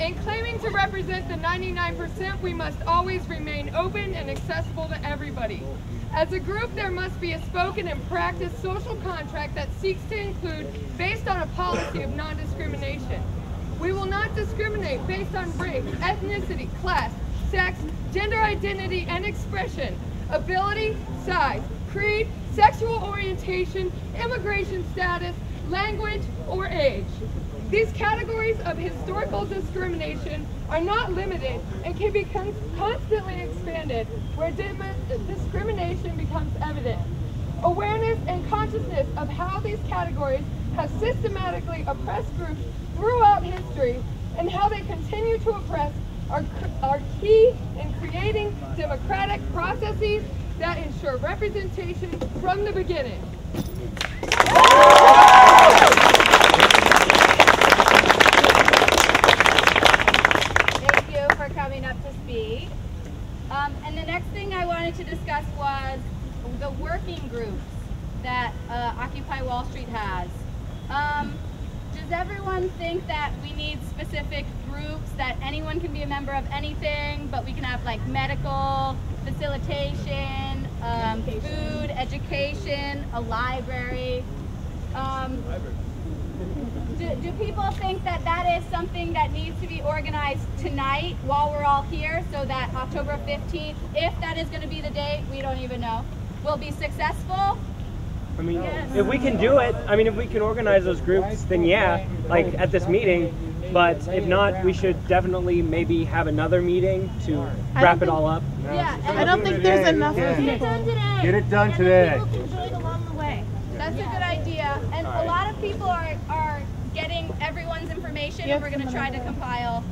In claiming to represent the 99%, we must always remain open and accessible to everybody. As a group, there must be a spoken and practiced social contract that seeks to include based on a policy of non-discrimination. We will not discriminate based on race, ethnicity, class, sex, gender identity and expression, ability, size, creed, sexual orientation, immigration status, language, or age. These categories of historical discrimination are not limited and can be constantly expanded where discrimination becomes evident. Awareness and consciousness of how these categories have systematically oppressed groups throughout history and how they continue to oppress are key in creating democratic processes that ensure representation from the beginning. Thank you for coming up to speed. And the next thing I wanted to discuss was the working groups that Occupy Wall Street has. Does everyone think that we need specific groups, that anyone can be a member of anything, but we can have like medical, facilitation, food, education, a library? Do people think that that is something that needs to be organized tonight while we're all here so that October 15th, if that is going to be the date, we don't even know, will be successful? I mean, if we can do it, I mean, if we can organize those groups, then yeah, like at this meeting. But if not, we should definitely maybe have another meeting to wrap it all up. Yeah, I don't think there's enough. Get it done today. Get it done today. People can join along the way. That's a good idea. And a lot of people are getting everyone's information, and we're going to try to compile.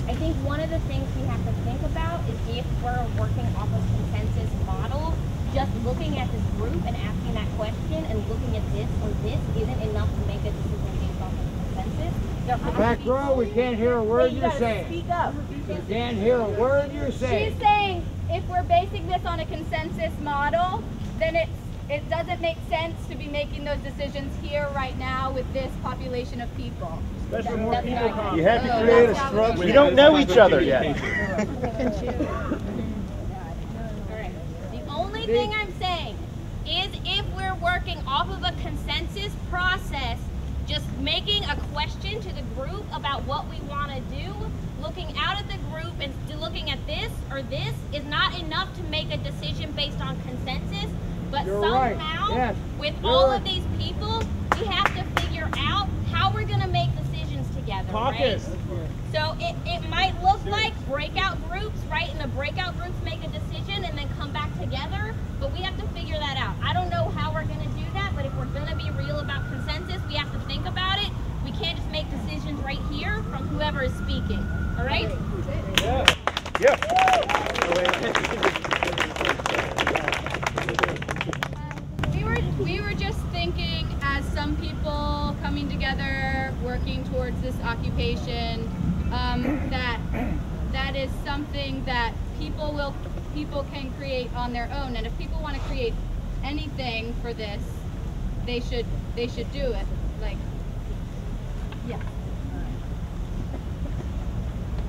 I think one of the things we have to think about is if we're working off a consensus model, just looking at this group and asking that question and looking at this or this isn't enough to make a decision based off of consensus. Back row, we can't hear a word you're saying. Speak up. We can't hear a word you're saying. She's saying if we're basing this on a consensus model, then it doesn't make sense to be making those decisions here right now with this population of people. Especially more people. You have to create a structure. We don't know each other yet. The only thing I'm saying is if we're working off of a consensus process, just making a question to the group about what we want to do, looking out at the group and looking at this or this is not enough to make a decision based on consensus. But somehow, with all of these people, we have to figure out how we're going to make decisions together, right? So it might look like breakout groups, right? And the breakout groups make a decision and then come back together, but we have to figure that out. I don't know how we're going to do that, but if we're going to be real about consensus, we have to think about it. We can't just make decisions right here from whoever is speaking, all right? We were just thinking, as some people coming together, working towards this occupation, that is something that people can create on their own. And if people want to create anything for this, they should do it. Like, yeah.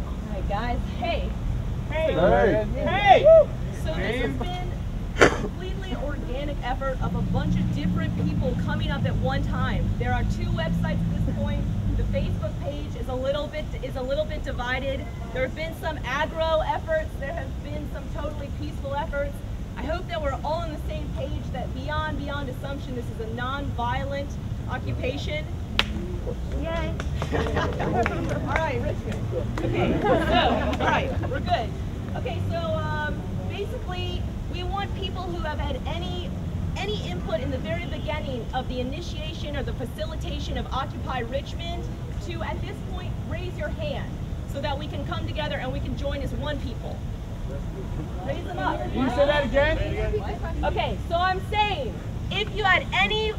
All right, guys. Hey. So this has been a completely organic effort of a bunch of different people coming up at one time. There are 2 websites at this point. The Facebook page is a little bit divided. There have been some aggro efforts. There have been some totally peaceful efforts. I hope that we're all on the same page, that beyond assumption, this is a non-violent occupation. Yay. All right, Richmond. Okay, so, all right, we're good. Okay, so basically, we want people who have had any input in the very beginning of the initiation or the facilitation of Occupy Richmond to, at this point, raise your hand so that we can come together and we can join as one people. Raise them up. Can you say that again? Okay, so I'm saying, if you had any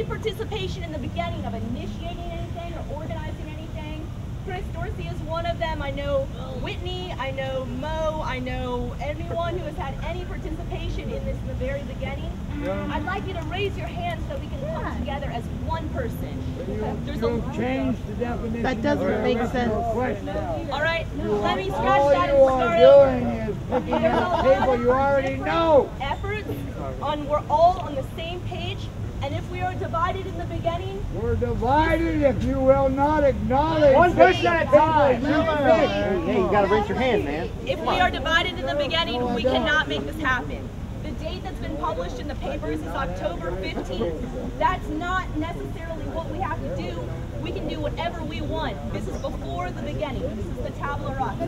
participation in the beginning of initiating anything or organizing anything, Chris Dorsey is one of them. I know Whitney, I know Mo, I know anyone who has had any participation in this in the very beginning. I'd like you to raise your hand so we can come together as one person. There's You changed the definition. That doesn't make sense. All right, let me scratch All that you and start are over. doing is picking out people you already know. Efforts on we're all on the same page, and if we are divided in the beginning, We're divided if you will not acknowledge. One person at a time. Hey, you gotta raise your hand, man. if we are divided in the beginning, we cannot make this happen. The date that's been published in the papers is October 15th. That's not necessarily what we have to do. We can do whatever we want. This is before the beginning. This is the tabula rasa.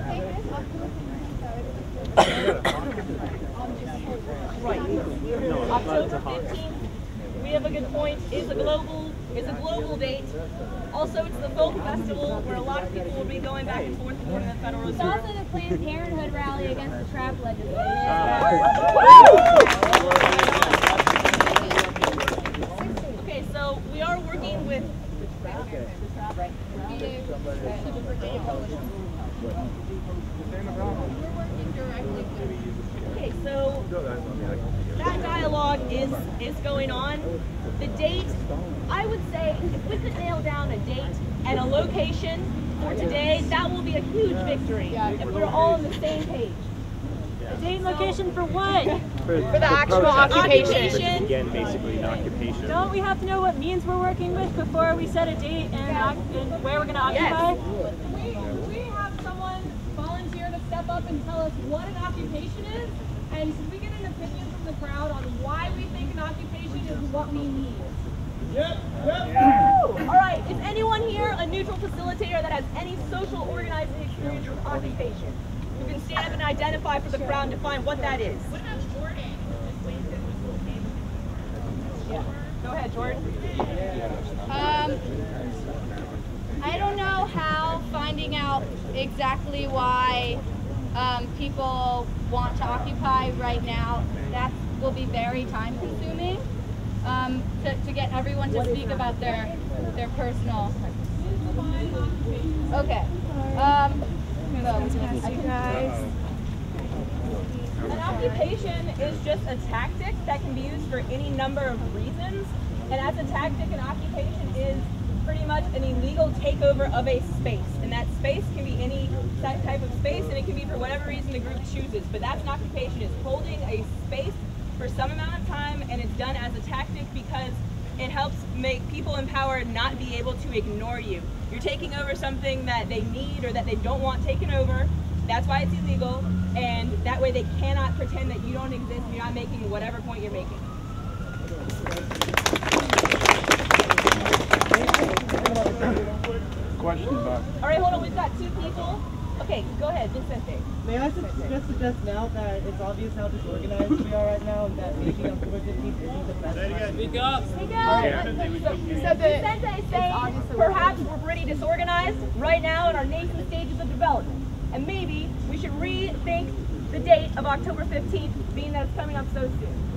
Right. October 15th, we have a good point, is a global date. Also, it's the folk festival where a lot of people will be going back and forth between the Federal It's Reserve. also the Planned Parenthood rally against the trap legislation. Okay, so we are working with Okay, so that dialogue is going on. The date, I would say, if we could nail down a date and a location for today, that will be a huge victory if we're all on the same page. A date and location for what? For the actual occupation. Again, basically an occupation. Don't we have to know what means we're working with before we set a date and where we're going to occupy? We have someone volunteer to step up and tell us what an occupation is, and should we get an opinion from the crowd on why we think an occupation is what we need? All right, is anyone here a neutral facilitator that has any social organizing experience with occupation? Who can stand up and identify for the crowd and define what that is? What about Jordan? Yeah. Go ahead, Jordan. I don't know how finding out exactly why people want to occupy right now, that will be very time consuming to get everyone to speak about their personal. Okay. An occupation is just a tactic that can be used for any number of reasons. And as a tactic, an occupation is pretty much an illegal takeover of a space. And that space can be any type of space, and it can be for whatever reason the group chooses. But that's an occupation. It's holding a space for some amount of time, and it's done as a tactic because it helps make people in power not be able to ignore you. You're taking over something that they need or that they don't want taken over. That's why it's illegal, and that way they cannot pretend that you don't exist and you're not making whatever point you're making. Question about. All right, hold on, we've got two people. Okay, go ahead, Vicente. May I suggest now that it's obvious how disorganized we are right now and that maybe October 15th isn't the best time? Speak up. Vicente is saying perhaps we're pretty disorganized right now in our nascent stages of development. And maybe we should rethink the date of October 15th, being that it's coming up so soon.